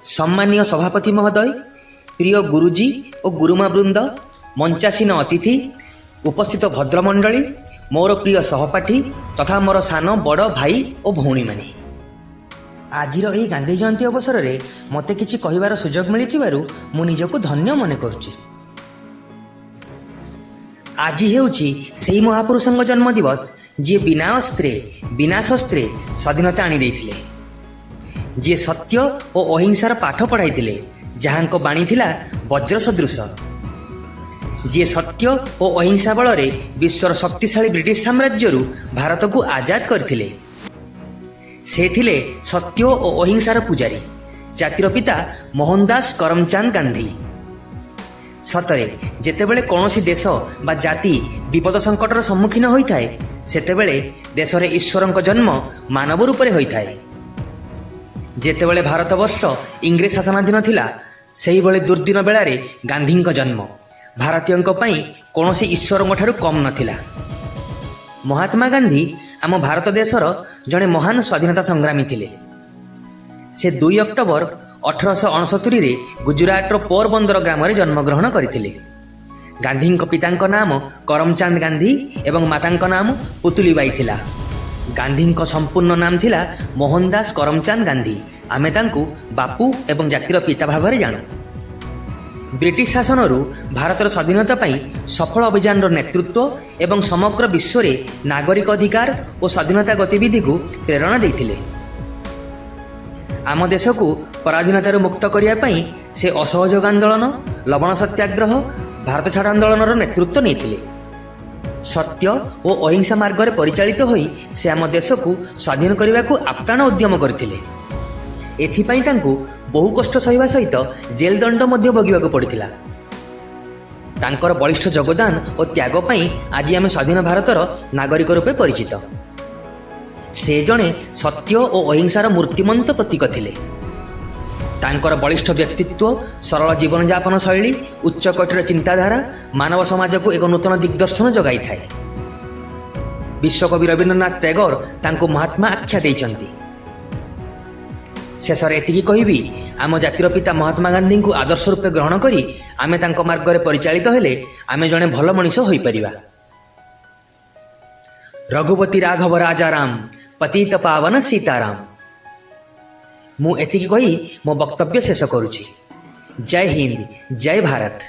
सम्मानीय सभापति महोदय, प्रिय गुरुजी और गुरुमा वृंद, मंचासीन अतिथि, उपस्थित भद्रमंडली, मोर प्रिय सहपाठी तथा मोर सान बड़ भाई और भौणी माने, आज गांधी जयंती अवसर में मते किछि कहिबार सुजोग मिलिथिबारु मु निजको धन्य मने करुछि। आज हेउछि सेही महापुरुषଙ୍କ जन्म दिवस जी बिना अस्त्रे बिना शस्त्रे स्वाधीनता आनी देथिले, जी सत्य और अहिंसार पाठ पढ़ाई, जहां बाणी थिला वज्र सदृश, जी सत्य और अहिंसा बल विश्वर शक्तिशाली ब्रिटिश साम्राज्य भारत को आजाद करथिले। से थिले सत्य और अहिंसार पूजारी, जातिर पिता मोहनदास करमचंद गांधी। सतरे जेतेबेले कौनसी देश बा जाति विपद संकटर सम्मुखीन होता है, सेतेबेले देश में ईश्वर जन्म मानव रूप में होता है। जेतेबेले भारतवर्ष इंग्रेज शासनाधीन थिला, सेही भले दुर्दिन बेलारे गांधी जन्म भारतीयों कौनसी ईश्वर ठारू कम नथिला। महात्मा गांधी आम भारत देशर जड़े महान स्वाधीनता संग्रामी थिले। से 2 अक्टोबर 1869 गुजरातर पोरबंदर ग्राम में जन्मग्रहण करथिले। गांधी पिता नाम करमचंद गांधी एवं माता नाम पुतुलीबाई थिला। गांधी संपूर्ण नाम थिला मोहनदास करमचंद गांधी। आमे तांकु बापू एवं जातिर पिता भाव में जानू। ब्रिटिश शासन भारतर स्वाधीनता सफल अभियान नेतृत्व एवं समग्र विश्व में नागरिक अधिकार और स्वाधीनता गतिविधि को प्रेरणा देथिले। आम देश को पराधीनतार मुक्त करने से असहयोग आंदोलन, लवण सत्याग्रह, भारत छाड़ आंदोलन नेतृत्व नहीं। सत्य और अहिंसा मार्ग में परिचालित होई से आम देश को स्वाधीन करने को आप्राण उद्यम करथिले। एथिपाई तांकु बहु कष्ट सहिबा सहित जेल दंड मध्य भोगिबाकु पड़िथिला। तांकर बलिष्ठ योगदान और त्याग पई आज आम स्वाधीन भारतर नागरिक रूपे परिचित। से जणे सत्य और अहिंसार मूर्तिमंत प्रतीक थिले। तांकर बलिष्ठ व्यक्तित्व, सरल जीवन यापन शैली, उच्च कोटीर चिंताधारा मानव समाज को एक नूतन दिग्दर्शन जगाई थाए। विश्वकवि रवींद्रनाथ टैगोर तांको महात्मा आख्या देइचंती। शेष एतिकी कहिबी, आम जातिर पिता महात्मा गांधी को आदर्श रूपे ग्रहण करी आमे तांको मार्ग में परिचालित हेले आमे जणे भल मनीष होई परिबा। रघुपति राघव राजा राम, पतित पावन सीताराम। मु एतिकी कही मो वक्तव्य शेष करुछि। जय हिंद, जय भारत।